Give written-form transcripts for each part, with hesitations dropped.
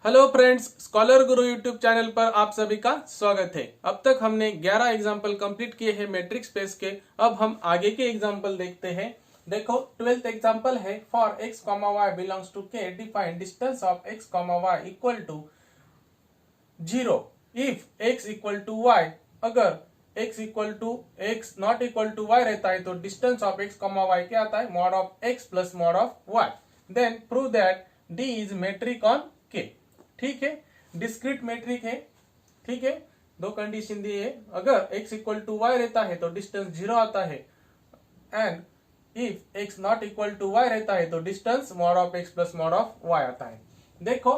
Hello friends, scholar गुरु YouTube channel पर आप सभी का स्वागत है। अब तक हमने 11 एग्जाम्पल कंप्लीट किए हैं मैट्रिक्स स्पेस के। अब हम आगे के एग्जाम्पल देखते हैं। देखो 12th एग्जाम्पल है, for x, y belongs to k define distance of x, y equal to 0 if x equal to y। अगर x equal to x not equal to y रहता है तो डिस्टेंस ऑफ x, y क्या आता है? Mod of x plus mod of y। Then prove that d is metric on k। ठीक है, discrete matric है। ठीक है, दो कंडीशन दी है। अगर x इक्वल टू y रहता है तो डिस्टेंस 0 आता है, and if x not equal to y रहता है तो distance mod of x plus mod of y आता है। देखो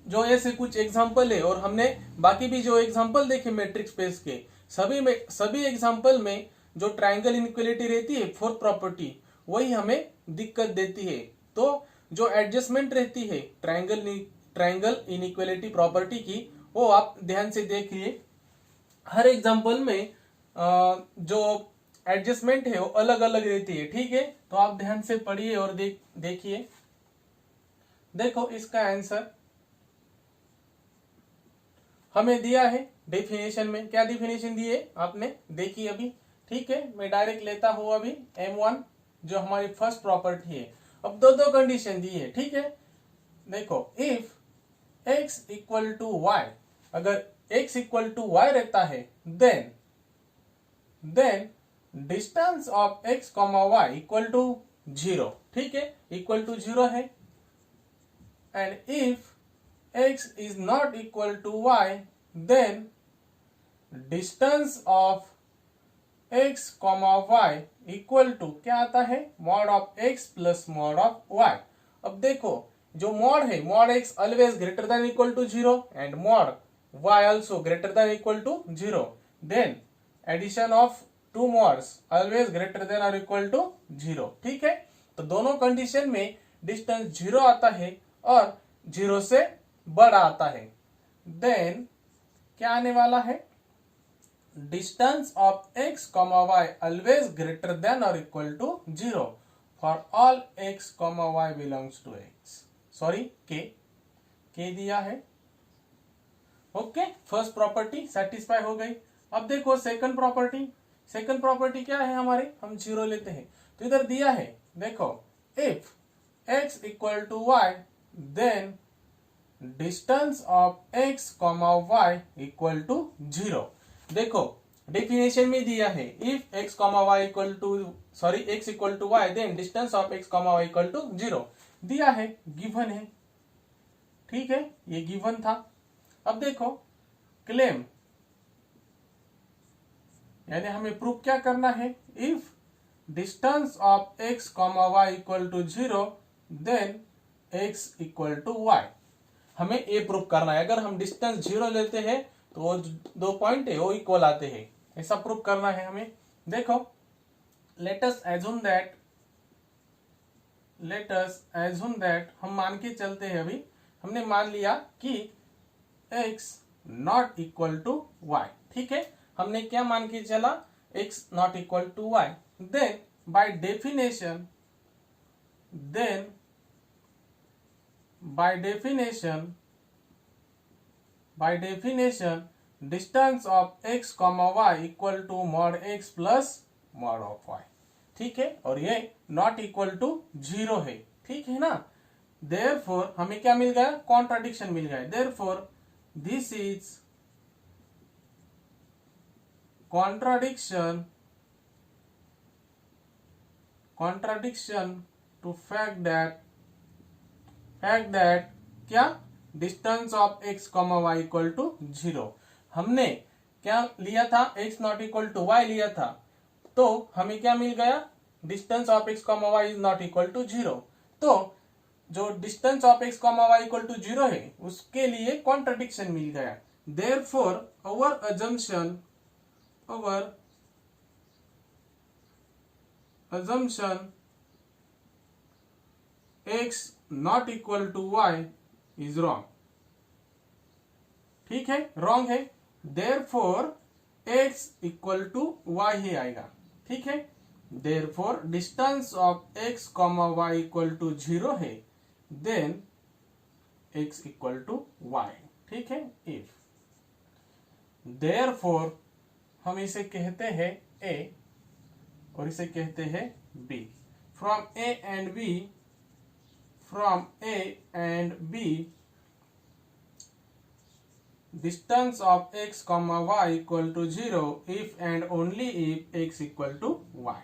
जो ऐसे कुछ एग्जांपल है, और हमने बाकी भी जो एग्जांपल देखे मैट्रिक्स स्पेस के, सभी एग्जांपल में जो ट्रायंगल इनइक्वालिटी रहती है, फोर्थ प्रॉपर्टी, वही हमें दिक्कत देती है। तो जो एडजस्टमेंट रहती है ट्रायंगल इनइक्वालिटी प्रॉपर्टी की, वो आप ध्यान से देखिए। हर एग्जांपल में जो एडजस्टमेंट है वो अलग अलग रहती है। ठीक है, तो आप ध्यान से पढ़िए और देखिए। देखो इसका आंसर हमें दिया है डेफिनेशन में। क्या डेफिनेशन दी है आपने देखी अभी? ठीक है, मैं डायरेक्ट लेता हूं अभी M1 जो हमारी फर्स्ट प्रॉपर्टी है। अब दो कंडीशन दी है। ठीक है, देखो if x equal to y, अगर x इक्वल टू y रहता है then distance of x, y equal to 0। ठीक है, इक्वल टू 0 है। And if x is not equal to y, then distance of x, y equal to क्या आता है? Mod of x plus mod of y। अब देखो जो mod है, mod x always greater than equal to 0 and mod y also greater than equal to 0। Then addition of two mods always greater than और equal to 0। ठीक है, तो दोनों condition में डिस्टेंस 0 आता है और 0 से बड़ा आता है। देन क्या आने वाला है? Distance of x, y always greater than और equal to 0 for all x, y belongs to x। Sorry k दिया है। ओके, फर्स्ट प्रॉपर्टी सेटिस्फाई हो गई। अब देखो सेकंड प्रॉपर्टी क्या है हमारे? हम 0 लेते हैं तो इधर दिया है, देखो if x equal to y, then distance of x, y equal to 0। देखो डेफिनेशन में दिया है if x, y equal to x equal to y, then distance of x, y equal to 0 दिया है, गिवन है। ठीक है, ये गिवन था। अब देखो क्लेम, यानी हमें प्रूफ क्या करना है? If distance of x, y equal to 0, then x equal to y। हमें ये प्रूफ करना है। अगर हम डिस्टेंस 0 लेते हैं तो वो दो पॉइंट है वो इक्वल आते हैं, ऐसा प्रूफ करना है हमें। देखो लेट अस एज्यूम दैट हम मान के चलते हैं। अभी हमने मान लिया कि x not equal to y। ठीक है, हमने क्या मान के चला? x not equal to y। Then by definition distance of x, y equal to mod x plus mod of y। ठीक है, और ये नॉट इक्वल टू 0 है। ठीक है ना? देयरफॉर हमें क्या मिल गया? कॉन्ट्राडिक्शन मिल गया। Therefore this is contradiction to fact that क्या? Distance of x, y equal to 0। हमने क्या लिया था? x not equal to y लिया था, तो हमें क्या मिल गया? Distance of x, y is not equal to 0। तो जो distance of x, y equal to 0 है उसके लिए कॉन्ट्राडिक्शन मिल गया। Therefore our assumption x not equal to y is wrong। ठीक है, रॉन्ग है। therefore x equal to y ही आएगा। ठीक है, therefore distance of x, y equal to 0 है, then x equal to y. ठीक है, इफ देयरफॉर हम इसे कहते हैं a और इसे कहते हैं b। From a and b, from a and b distance of x comma y equal to 0 if and only if x equal to y।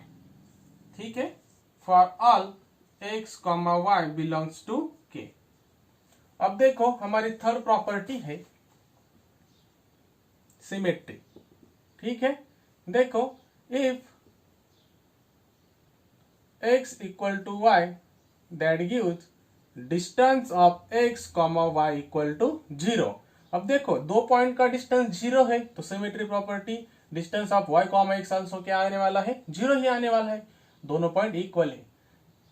ठीक है, for all x comma y belongs to k। अब देखो हमारी third property है symmetry. ठीक है, देखो if x equal to y that gives distance of x comma y equal to 0। अब देखो दो पॉइंट का डिस्टेंस 0 है तो symmetry property distance of y comma x also क्या आने वाला है, 0 ही आने वाला है, दोनों पॉइंट इक्वल है।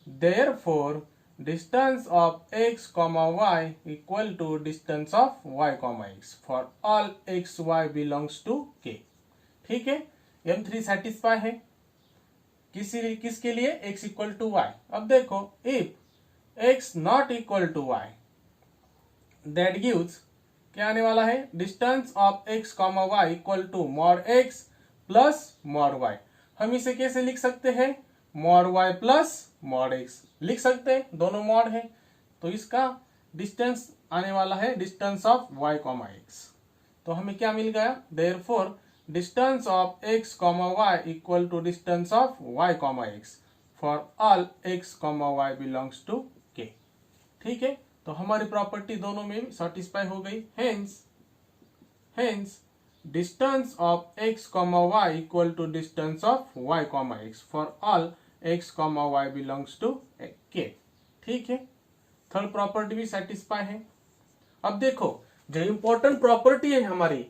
Therefore distance of x comma y equal to distance of y comma x for all x y belongs to k। ठीक है, M3 सेटिस्फाई है किसके लिए, x इक्वल टू y। अब देखो if x not equal to y that gives क्या आने वाला है, distance of x comma y equal to mod x plus mod y। हम इसे कैसे लिख सकते हैं, mod y plus mod x लिख सकते हैं, दोनों मॉड है तो इसका डिस्टेंस आने वाला है distance of y comma x। तो हमें क्या मिल गया, therefore distance of x comma y equal to distance of y comma x for all x comma y belongs to k। ठीक है, तो हमारी प्रॉपर्टी दोनों में सेटिस्फाई हो गई। Hence distance of x comma y equal to distance of y comma x for all x comma y belongs to k। ठीक है, थर्ड प्रॉपर्टी भी सेटिस्फाई है। अब देखो जो इंपॉर्टेंट प्रॉपर्टी है हमारी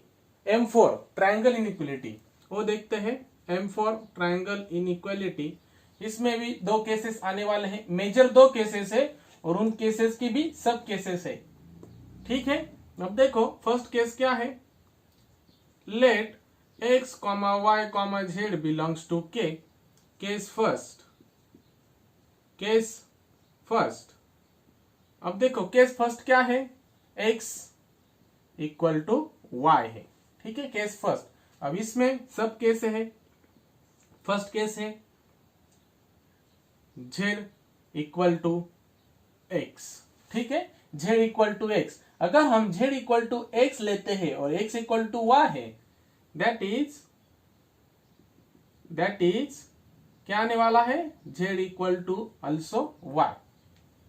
M4 ट्रायंगल इनइक्वालिटी, वो देखते हैं। M4 ट्रायंगल इनइक्वालिटी, इसमें भी दो केसेस आने वाले हैं, मेजर दो केसेस है और उन केसेस की भी सब केसेस है। ठीक है, अब देखो फर्स्ट केस क्या है, let x comma y comma z belongs to k। Case first अब देखो केस फर्स्ट क्या है, x इक्वल टू y है। ठीक है, केस फर्स्ट। अब इसमें सब केस है, फर्स्ट केस है z इक्वल टू x। ठीक है, z इक्वल टू x। अगर हम z इक्वल टू x लेते हैं और x इक्वल टू y है, दैट इज क्या आने वाला है, z equal to also y।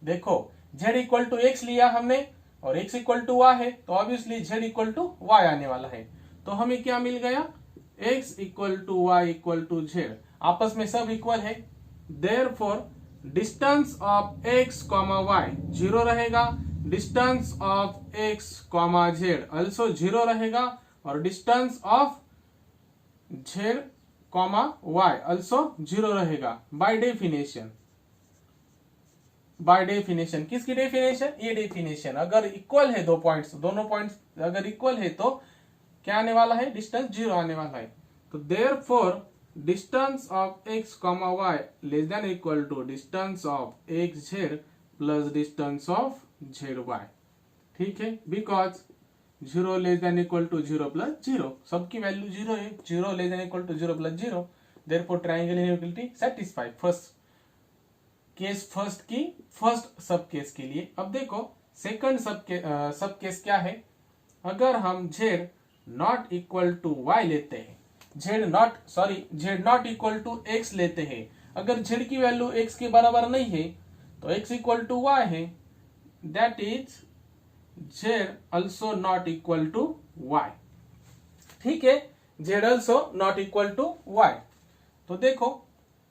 देखो z इक्वल टू x लिया हमने और x इक्वल टू y है तो obviously z equal to y आने वाला है। तो हमें क्या मिल गया, x equal to y equal to z, आपस में सब इक्वल है। Therefore distance of x comma y 0 रहेगा, distance of x comma z also 0 रहेगा और distance of z comma y also 0 रहेगा। बाय डेफिनेशन किसकी डेफिनेशन, ये डेफिनेशन। अगर इक्वल है दो पॉइंट्स, दोनों पॉइंट्स अगर इक्वल है तो क्या आने वाला है, डिस्टेंस 0 आने वाला है। तो therefore distance of x comma y less than equal to distance of xz plus distance of zy। ठीक है, because 0 less than equal to 0 plus 0, सबकी वैल्यू 0 है, 0 less than equal to 0 plus 0। Therefore triangle inequality satisfy. First की first sub case के लिए। अब देखो second सब केस क्या है, अगर हम z not equal to y लेते हैं, z not equal to x लेते हैं, अगर z की वैल्यू x के बराबर नहीं है तो x इक्वल टू y है, that is z also not equal to y। ठीक है, z also not equal to y। तो देखो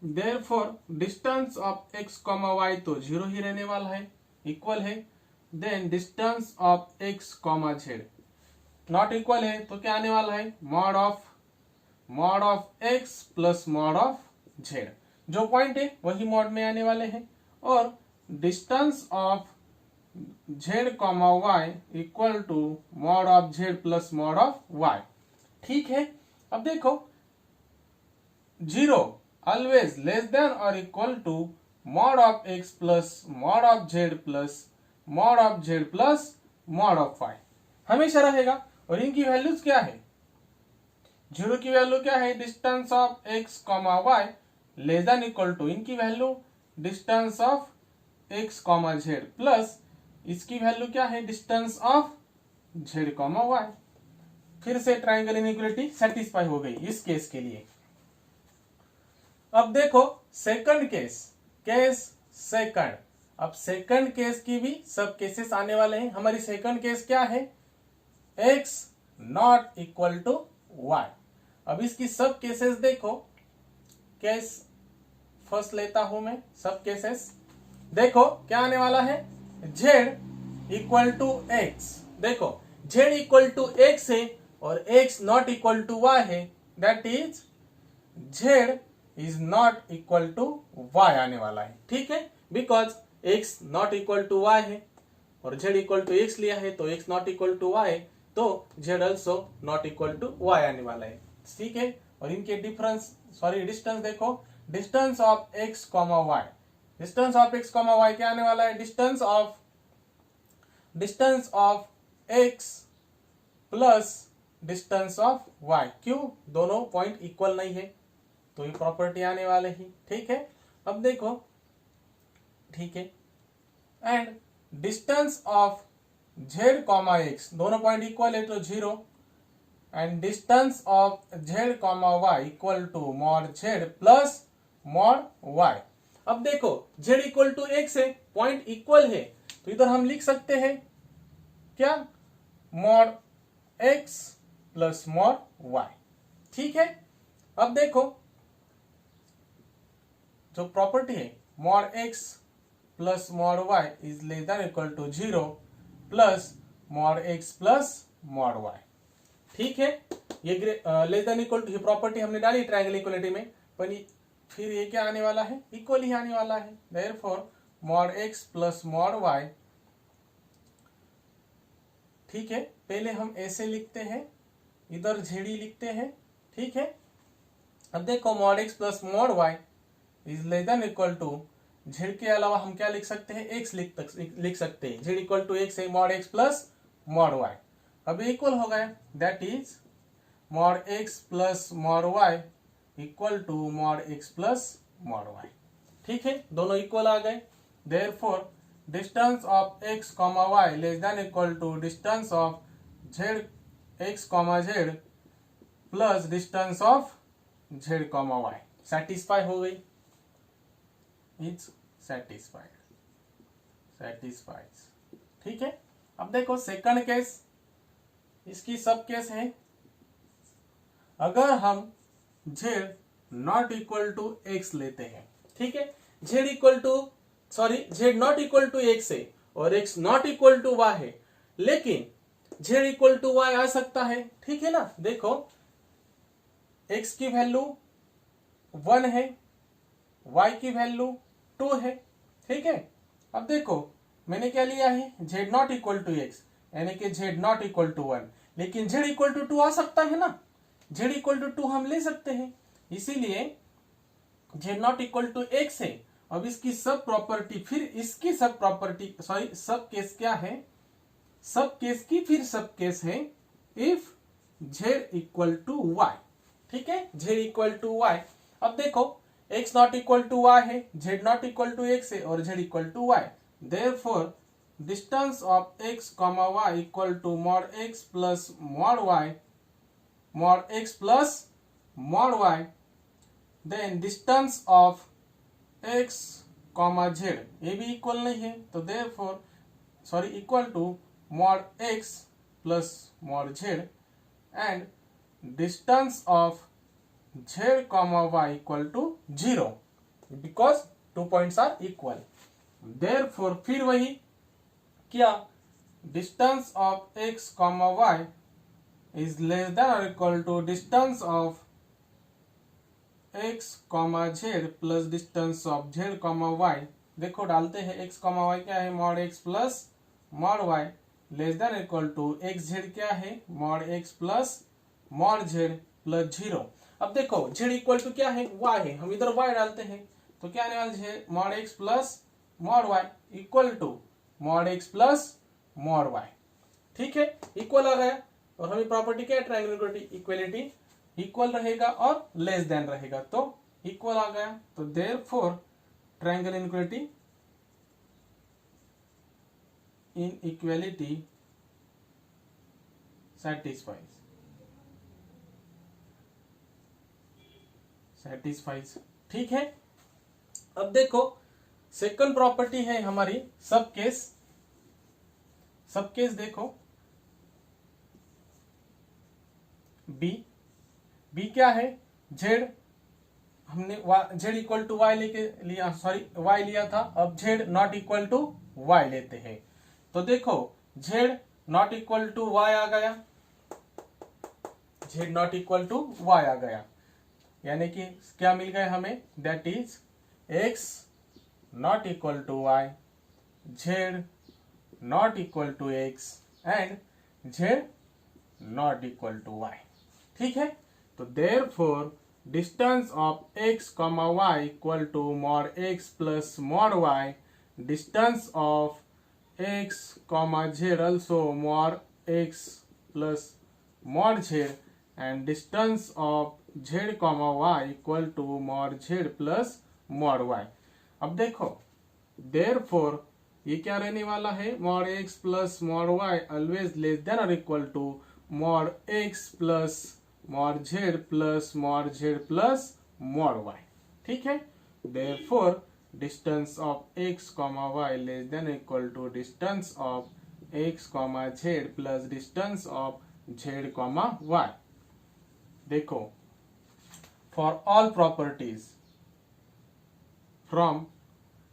therefore distance of x comma y तो 0 ही रहने वाला है, इक्वल है। Then distance of x comma z not equal है तो क्या आने वाला है, mod of x plus mod of z, जो पॉइंट है वही मॉड में आने वाले हैं। और distance of z comma y equal to mod of z plus mod of y। ठीक है, अब देखो 0 ऑलवेज लेस देन और equal to mod of x plus mod of z plus mod of z plus mod of y हमेशा रहेगा। और इनकी values क्या है, जीरो की वैल्यू क्या है, distance of x comma y less than equal to, इनकी value distance of x comma z plus इसकी वैल्यू क्या है, distance of z comma y. फिर से ट्राइंगल इनइक्वालिटी सेटिस्फाई हो गई इस केस के लिए। अब देखो सेकंड केस, केस सेकंड। अब सेकंड केस की भी सब केसेस आने वाले हैं। हमारी सेकंड केस क्या है, x not equal to y. अब इसकी सब केसेस देखो, केस फर्स्ट लेता हूं मैं, सब केसेस देखो क्या आने वाला है, z इक्वल टू एक्स। देखो z इक्वल टू एक्स है और x not equal to y है, that is z is not equal to y आने वाला है। ठीक है, because x not equal to y है और z इक्वल टू एक्स लिया है, तो x not equal to y तो z also not equal to y आने वाला है। ठीक है, और इनके डिस्टेंस देखो, distance of x comma y, distance of x comma y क्या आने वाला है, distance of x plus distance of y। क्यों, दोनों पॉइंट इक्वल नहीं है तो ये प्रॉपर्टी आने वाले ही। ठीक है, अब देखो, ठीक है, and distance of z comma x, दोनों पॉइंट इक्वल है तो 0, and distance of z comma y equal to mod z plus mod y। अब देखो z इक्वल टू एक्स है, पॉइंट इक्वल है, तो इधर हम लिख सकते हैं क्या, mod x plus mod y। ठीक है, अब देखो जो प्रॉपर्टी है mod x plus mod y is less than equal to 0 plus mod x plus mod y। ठीक है, ये लेस देन इक्वल टू ये प्रॉपर्टी हमने डाली ट्रायंगल इक्वलिटी में, पर फिर ये क्या आने वाला है, इक्वल ही आने वाला है। Therefore mod x plus mod y, ठीक है, पहले हम ऐसे लिखते हैं, इधर जेडी लिखते हैं। ठीक है, अब देखो mod x plus mod y is less than equal to, z के अलावा हम क्या लिख सकते हैं, x लिख सकते हैं, जेड इक्वल टू एक्स है, mod x plus mod y। अब इक्वल हो गया, that is mod x plus mod y equal to mod x plus mod y। ठीक है, दोनों इक्वल आ गए। Therefore distance of x comma y less than equal to distance of z x comma z plus distance of z comma y satisfy हो गई, is satisfied, satisfies. ठीक है, अब देखो सेकंड केस, इसकी सब केस है, अगर हम z not equal to x लेते हैं, ठीक है, z equal to z not equal to x है और x not equal to y है, लेकिन z इक्वल टू y आ सकता है। ठीक है ना, देखो x की वैल्यू 1 है, y की वैल्यू 2 है। ठीक है, अब देखो मैंने क्या लिया है, z not equal to x, यानी कि z नॉट इक्वल टू 1, लेकिन z इक्वल टू 2 आ सकता है ना, z इक्वल टू 2 हम ले सकते हैं, इसीलिए z not equal to x है। अब इसकी सब प्रॉपर्टी, फिर इसकी सब प्रॉपर्टी, सब केस क्या है, सब केस की फिर सब केस है, if z equal to y। ठीक है, z इक्वल टू y। अब देखो x not equal to y है, z not equal to x है और z equal to y। Therefore distance of x comma y equal to mod x plus mod y, mod x plus mod y, then distance of x comma z, ये भी equal नहीं है, तो therefore equal to mod x plus mod z and distance of z comma y equal to 0 because 2 points are equal. Therefore फिर वही क्या, distance of x comma y is less than or equal to distance of x comma z plus distance of z comma y। देखो डालते हैं x comma y क्या है, mod x plus mod y less than equal to x z क्या है, mod x plus mod z plus 0। अब देखो z equal to क्या है, y है, हम इधर y डालते हैं तो क्या आने वाला है, mod x plus mod y equal to mod x plus mod y। ठीक है, इक्वल आ गया। और हमें प्रॉपर्टी क्या है, ट्रायंगुलर इक्वलिटी, इक्वल रहेगा और लेस देन रहेगा, तो इक्वल आ गया। तो therefore triangle equality inequality satisfies। ठीक है, अब देखो सेकंड प्रॉपर्टी है हमारी सब केस। सब केस देखो बी क्या है, जेड हमने जेड इक्वल टू वाई लेके लिया, सॉरी वाई लिया था, अब z not equal to y लेते हैं। तो देखो z not equal to y आ गया, z not equal to y आ गया, यानी कि क्या मिल गया हमें, that is x not equal to y, z not equal to x and z not equal to y. ठीक है, तो therefore distance of x comma y equal to mod x plus mod y, distance of x comma Z also mod x plus mod z and distance of z comma y equal to mod z plus mod y। अब देखो therefore ये क्या रहने वाला है, mod x plus mod y always less than or equal to mod x plus mod z plus mod z plus mod y। ठीक है, therefore distance of x comma y less than or equal to distance of x comma z plus distance of z comma y। देखो for all properties, from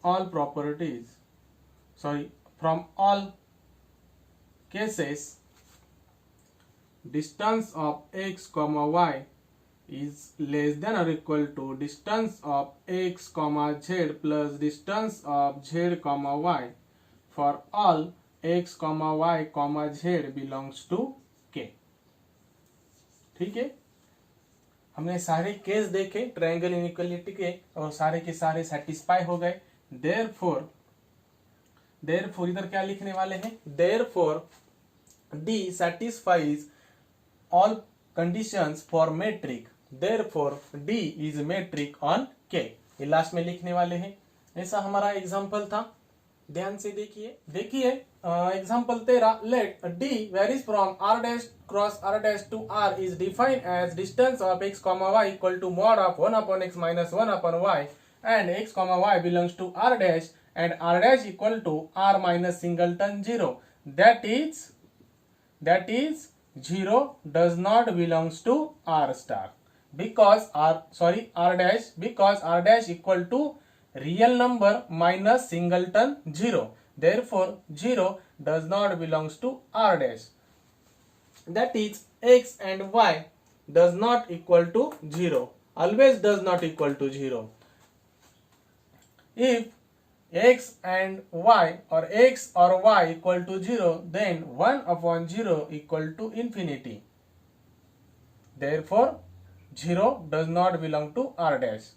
all properties, sorry, from all cases distance of x comma y is less than or equal to distance of x comma z plus distance of z comma y for all x comma y comma z belongs to k। ठीक है, हमने सारे case देखे triangle inequality के और सारे के सारे सेटिस्फाई हो गए। देयरफॉर इधर क्या लिखने वाले हैं, therefore D satisfies all conditions for metric, therefore D is metric on K। ये लास्ट में लिखने वाले हैं। ऐसा हमारा एग्जांपल था, ध्यान से देखिए example 13, let D varies from r dash cross r dash to r is defined as distance of x comma y equal to mod of 1 upon x minus 1 upon y and x comma y belongs to r dash and r dash equal to r minus singleton 0, that is 0 does not belongs to r star because r dash, because r dash equal to real number minus singleton 0, therefore 0 does not belongs to r dash, that is x and y does not equal to 0, always does not equal to 0। if x and y or x or y equal to 0, then 1 upon 0 equal to infinity, therefore 0 does not belong to r dash,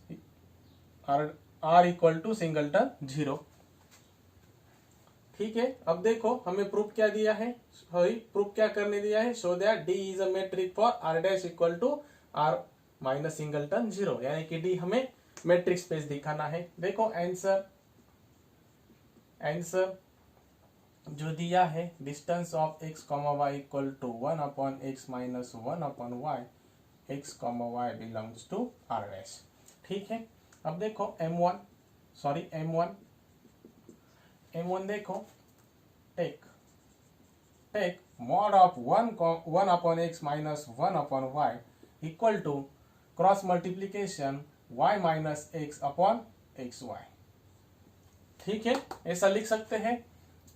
r equal to singleton 0। ठीक है, अब देखो हमें proof क्या दिया है, sorry proof क्या करने दिया है, show that D is a metric for r dash equal to r minus singleton 0, यानी कि D हमें मैट्रिक स्पेस दिखाना है। देखो आंसर जो दिया है, distance of x comma y equal to 1 upon x minus 1 upon y, x comma y belongs to r dash. ठीक है, अब देखो M1 देखो, take mod of 1 upon x minus 1 upon y equal to cross multiplication y minus x upon xy। ठीक है, ऐसा लिख सकते हैं,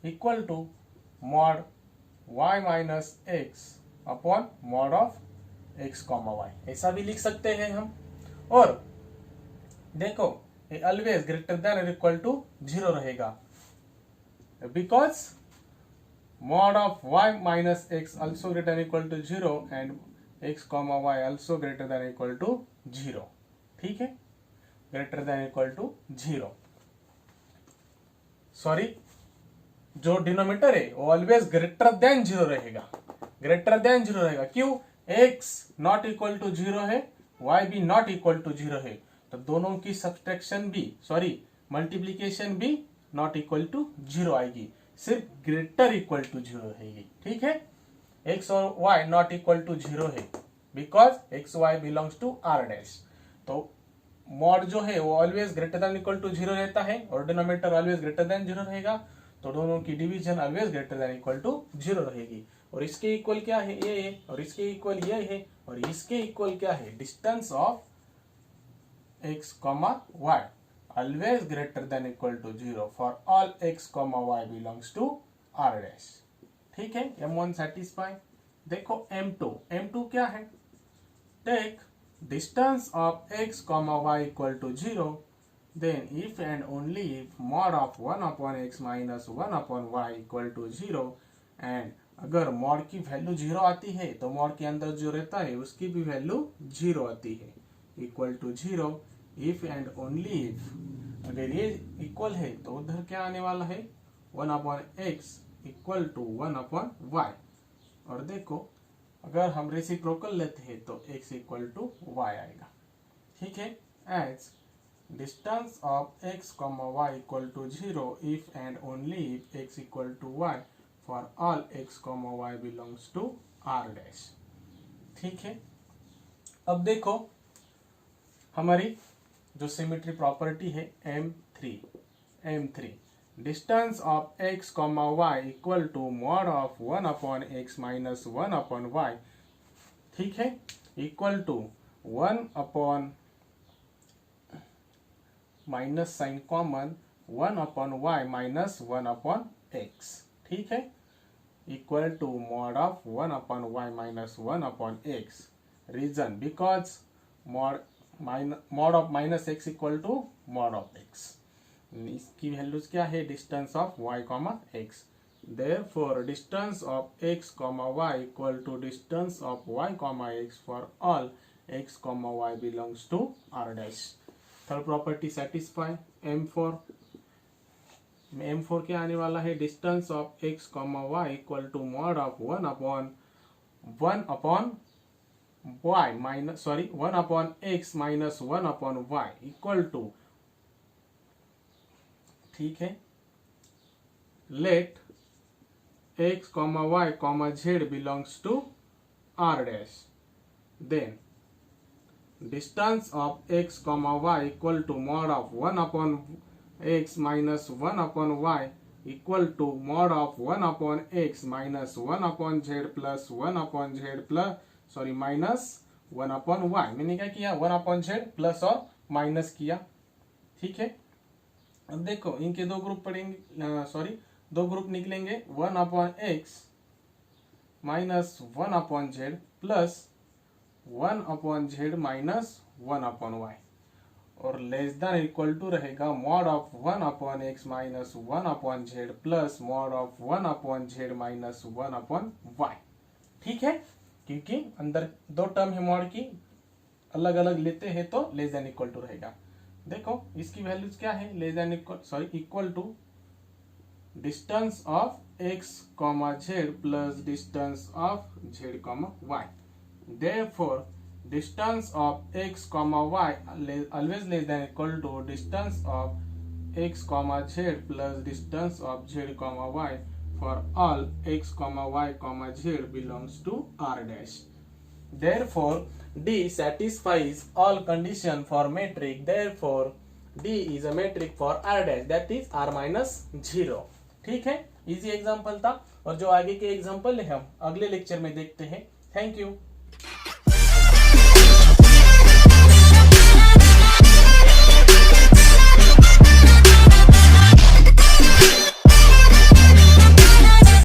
equal to mod y minus x upon mod of x comma y, ऐसा भी लिख सकते हैं हम। और देखो ये ऑलवेज ग्रेटर देन और इक्वल टू 0 रहेगा, because mod of y minus x also greater than equal to 0 and x comma y also greater than equal to 0। ठीक है, greater than equal to 0, sorry जो डिनोमिनेटर है वो always greater then 0 रहेगा, greater than 0 रहेगा। क्यों? x not equal to 0 है, y भी नॉट इक्वल टू 0 है, तो दोनों की सब्सट्रैक्शन भी मल्टीप्लीकेशन भी नॉट इक्वल टू 0 आएगी, सिर्फ ग्रेटर इक्वल टू 0 रहेगी। ठीक है, x और y नॉट इक्वल टू 0 है because x y belongs to r dash. तो मॉड जो है वो always greater than equal to 0 रहता है और डिनोमिनेटर ऑलवेज ग्रेटर देन 0 रहेगा, तो दोनों की division always greater than equal to 0 रहेगी। और इसके इक्वल क्या है? ये है, और इसके इक्वल ये है, और इसके इक्वल क्या है? Distance of x comma y always greater than equal to 0 for all x comma y belongs to r dash. ठीक है, M1 सेटिस्फाई। देखो M2 क्या है? Take distance of x comma y equal to 0, then if and only if mod of 1 upon x minus 1 upon y equal to 0, and अगर mod की value 0 आती है तो मॉड के अंदर जो रहता है उसकी भी वैल्यू 0 आती है, equal to 0 if and only if. अगर ये इक्वल है तो उधर क्या आने वाला है? 1 upon x equal to 1 upon y. और देखो अगर हम रेसिप्रोकल लेते हैं तो x इक्वल टू वाई आएगा। ठीक है, as distance of x comma y equal to 0 if and only if x equal to y for all x comma y belongs to r dash. ठीक है, अब देखो हमारी जो सिमेट्री प्रॉपर्टी है M3 distance of x comma y equal to mod of 1 upon x minus 1 upon y। ठीक है, equal to 1 upon minus sign common 1 upon y minus 1 upon x। ठीक है, equal to mod of 1 upon y minus 1 upon x। Reason because mod of minus x equal to mod of x। इसकी values क्या है? Distance of y comma x। Therefore distance of x comma y equal to distance of y comma x for all x comma y belongs to r dash. Third property satisfy. M4 क्या आने वाला है? Distance of x comma y equal to mod of 1 upon x minus 1 upon y equal to. ठीक है, let x comma y comma z belongs to r dash, then distance of x comma y equal to mod of 1 upon x minus 1 upon y equal to mod of 1 upon x minus 1 upon z plus 1 upon z plus minus 1 upon y। मैंने क्या किया? 1 upon z plus और minus किया। ठीक है, अब देखो इनके दो ग्रुप पढ़ेंगे, दो ग्रुप निकलेंगे, 1 upon x minus 1 upon z plus 1 upon z minus 1 upon y, और लेस देन इक्वल टू रहेगा mod of 1 upon x minus 1 upon z plus mod of 1 upon z minus 1 upon y. ठीक है, क्योंकि अंदर दो term है mod की, अलग अलग लेते हैं तो लेस देन इक्वल टू रहेगा। देखो इसकी वैल्यूज क्या है? Less than equal to distance of x comma z plus distance of z comma y। Therefore distance of x comma y always less than equal to distance of x comma z plus distance of z comma y for all x comma y comma z belongs to r dash. Therefore, D satisfies all condition for metric. Therefore, D is a metric for R dash, that is R minus 0. ठीक है, easy example था, और जो आगे के example है हम अगले लेक्चर में देखते हैं। Thank you.